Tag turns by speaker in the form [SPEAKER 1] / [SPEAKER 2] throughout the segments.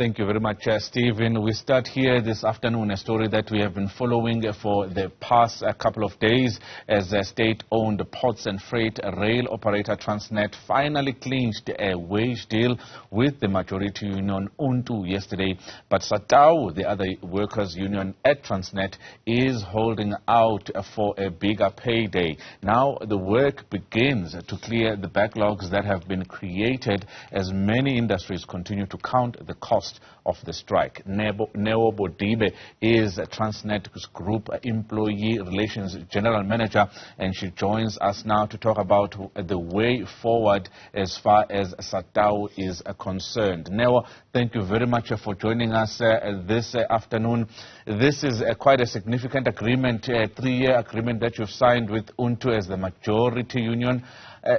[SPEAKER 1] Thank you very much, Stephen. We start here this afternoon a story that we have been following for the past couple of days as a state-owned ports and freight rail operator Transnet finally clinched a wage deal with the majority union UNTU yesterday. But SATAWU, the other workers' union at Transnet, is holding out for a bigger payday. Now the work begins to clear the backlogs that have been created as many industries continue to count the cost of the strike. Neo Bodibe is Transnet's Group Employee Relations General Manager, and she joins us now to talk about the way forward as far as SATAWU is concerned. Neo, thank you very much for joining us this afternoon. This is quite a significant agreement, a 3-year agreement that you've signed with UNTU as the majority union.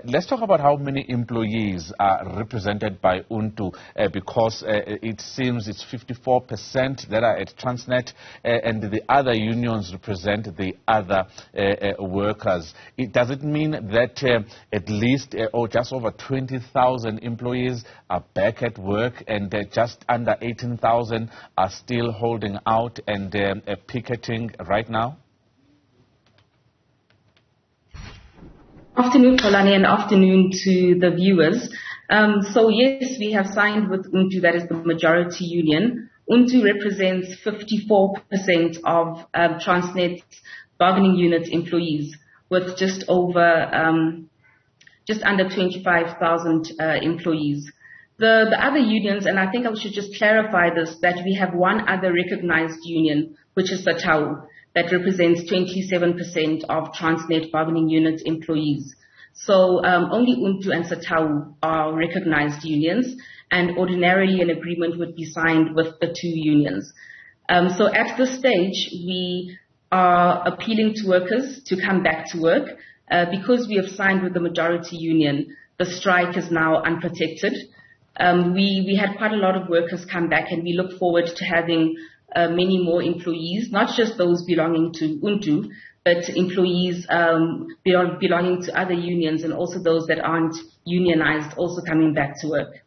[SPEAKER 1] Let's talk about how many employees are represented by UNTU, because it seems it's 54% that are at Transnet, and the other unions represent the other workers. Does it mean that at least or just over 20,000 employees are back at work, and just under 18,000 are still holding out and picketing right now?
[SPEAKER 2] Afternoon, Polani, and afternoon to the viewers. So yes, we have signed with UNTU, that is the majority union. UNTU represents 54% of Transnet's bargaining unit employees, with just under 25,000 employees. The other unions, and I think I should just clarify this, that we have one other recognized union, which is SATAWU, that represents 27% of Transnet bargaining unit employees. So only UNTU and SATAWU are recognized unions, and ordinarily an agreement would be signed with the two unions. So at this stage, we are appealing to workers to come back to work. Because we have signed with the majority union, the strike is now unprotected. We had quite a lot of workers come back, and we look forward to having many more employees, not just those belonging to UNTU, but employees belonging to other unions, and also those that aren't unionized also coming back to work.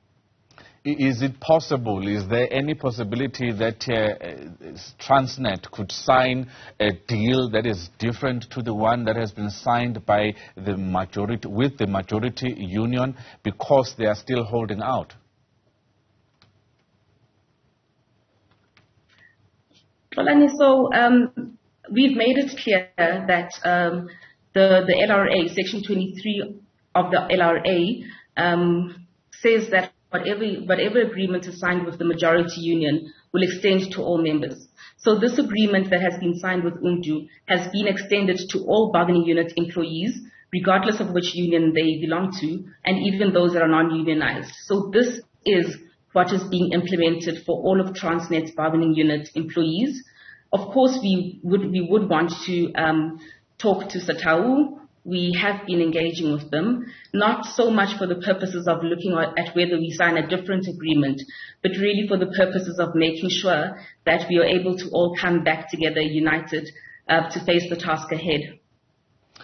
[SPEAKER 1] Is it possible, is there any possibility that Transnet could sign a deal that is different to the one that has been signed by the majority, with the majority union, because they are still holding out?
[SPEAKER 2] So we've made it clear that the LRA, Section 23 of the LRA, says that whatever agreement is signed with the majority union will extend to all members. So this agreement that has been signed with UNTU has been extended to all bargaining unit employees, regardless of which union they belong to, and even those that are non-unionized. So this is what is being implemented for all of Transnet's bargaining unit employees. Of course, we would want to talk to SATAWU. We have been engaging with them, not so much for the purposes of looking at whether we sign a different agreement, but really for the purposes of making sure that we are able to all come back together united to face the task ahead.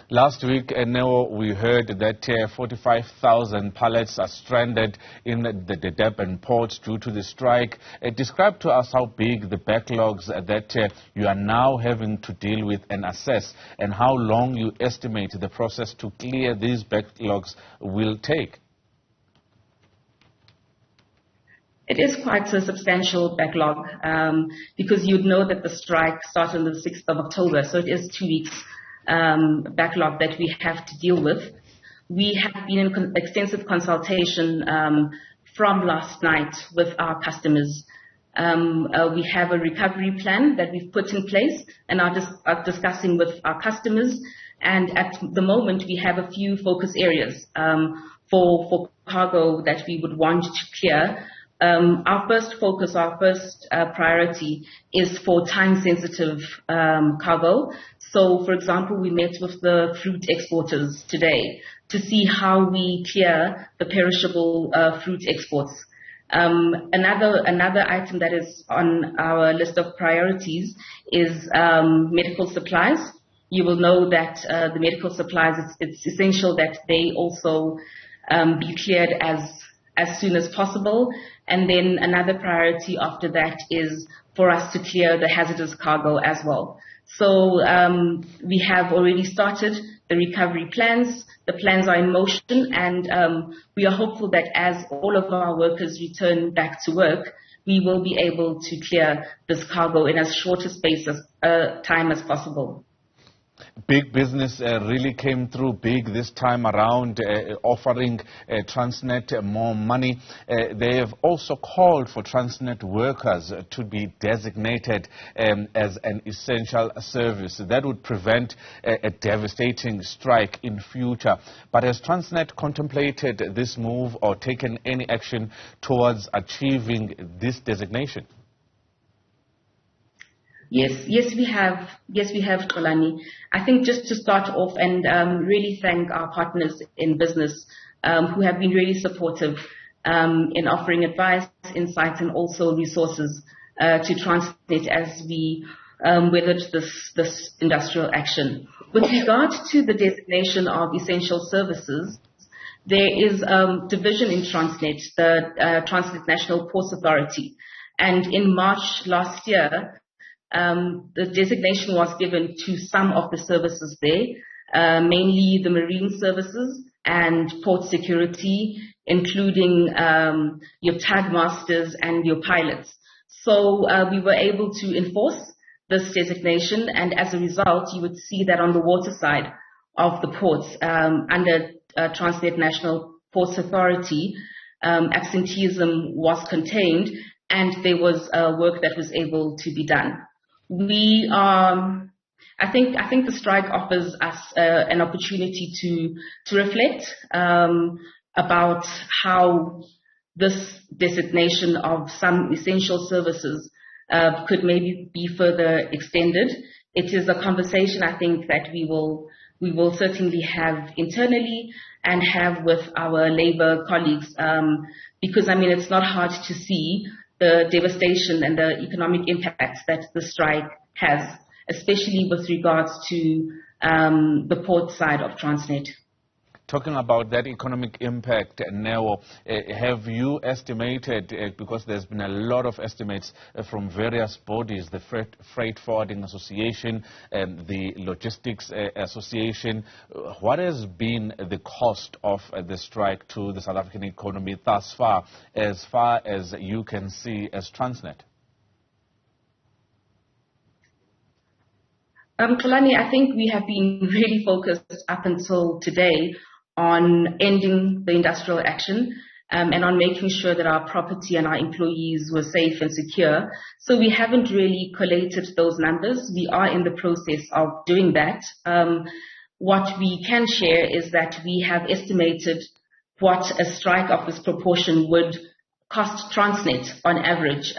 [SPEAKER 1] Last week, Neo, we heard that 45,000 pallets are stranded in the Durban port due to the strike. Describe to us how big the backlogs that you are now having to deal with and assess, and how long you estimate the process to clear these backlogs will take.
[SPEAKER 2] It is quite a substantial backlog, because you'd know that the strike started on the 6th of October, so it is 2 weeks backlog that we have to deal with. We have been in extensive consultation from last night with our customers. We have a recovery plan that we've put in place and are discussing with our customers. And at the moment, we have a few focus areas for cargo that we would want to clear. Our first focus, our first priority is for time-sensitive cargo. So, for example, we met with the fruit exporters today to see how we clear the perishable fruit exports. Another item that is on our list of priorities is medical supplies. You will know that the medical supplies, it's essential that they also be cleared as as soon as possible. And then another priority after that is for us to clear the hazardous cargo as well. So we have already started the recovery plans. The plans are in motion, and we are hopeful that as all of our workers return back to work, we will be able to clear this cargo in as short a space of time as possible.
[SPEAKER 1] Big business really came through big this time around, offering Transnet more money. They have also called for Transnet workers to be designated as an essential service. That would prevent a devastating strike in future. But has Transnet contemplated this move or taken any action towards achieving this designation?
[SPEAKER 2] Yes, we have, Xolani. I think just to start off and really thank our partners in business who have been really supportive in offering advice, insights, and also resources to Transnet as we weathered this industrial action. With regard to the designation of essential services, there is a division in Transnet, the Transnet National Ports Authority, and in March last year, the designation was given to some of the services there, mainly the marine services and port security, including your tag masters and your pilots. So we were able to enforce this designation, and as a result, you would see that on the water side of the ports, under Transnet National Ports Authority, absenteeism was contained, and there was work that was able to be done. We are, I think the strike offers us an opportunity to reflect about how this designation of some essential services could maybe be further extended. It is a conversation I think that we will certainly have internally and have with our labor colleagues, because I mean it's not hard to see the devastation and the economic impacts that the strike has, especially with regards to the port side of Transnet.
[SPEAKER 1] Talking about that economic impact, Neo, have you estimated, because there's been a lot of estimates from various bodies, the Freight Forwarding Association and the Logistics Association, what has been the cost of the strike to the South African economy thus far as you can see as Transnet?
[SPEAKER 2] Xolani, I think we have been really focused up until today on ending the industrial action and on making sure that our property and our employees were safe and secure. So we haven't really collated those numbers. We are in the process of doing that. What we can share is that we have estimated what a strike of this proportion would cost Transnet on average,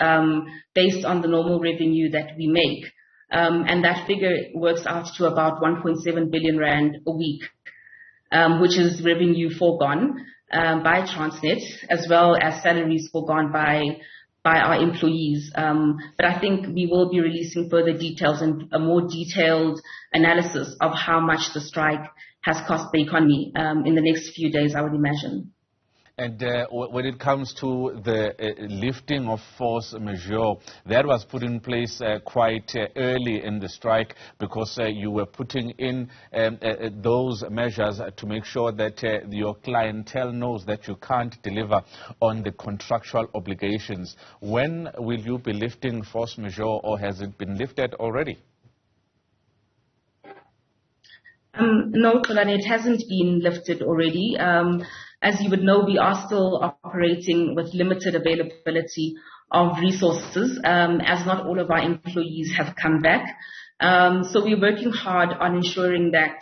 [SPEAKER 2] based on the normal revenue that we make. And that figure works out to about 1.7 billion rand a week, which is revenue foregone by Transnet, as well as salaries foregone by our employees. But I think we will be releasing further details and a more detailed analysis of how much the strike has cost the economy in the next few days, I would imagine.
[SPEAKER 1] And when it comes to the lifting of force majeure, that was put in place quite early in the strike, because you were putting in those measures to make sure that your clientele knows that you can't deliver on the contractual obligations. When will you be lifting force majeure, or has it been lifted already?
[SPEAKER 2] No, Xolani, it hasn't been lifted already. As you would know, we are still operating with limited availability of resources, as not all of our employees have come back. So we're working hard on ensuring that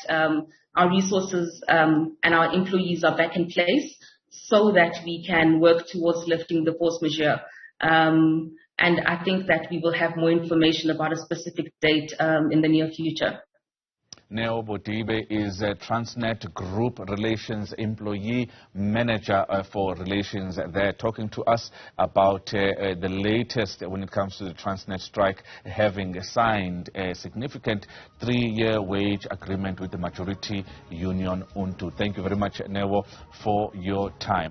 [SPEAKER 2] our resources and our employees are back in place so that we can work towards lifting the force majeure. And I think that we will have more information about a specific date in the near future.
[SPEAKER 1] Neo Bodibe is a Transnet Group Relations Employee Manager for Relations. They're talking to us about the latest when it comes to the Transnet strike, having signed a significant 3-year wage agreement with the majority union UNTU. Thank you very much, Neo, for your time.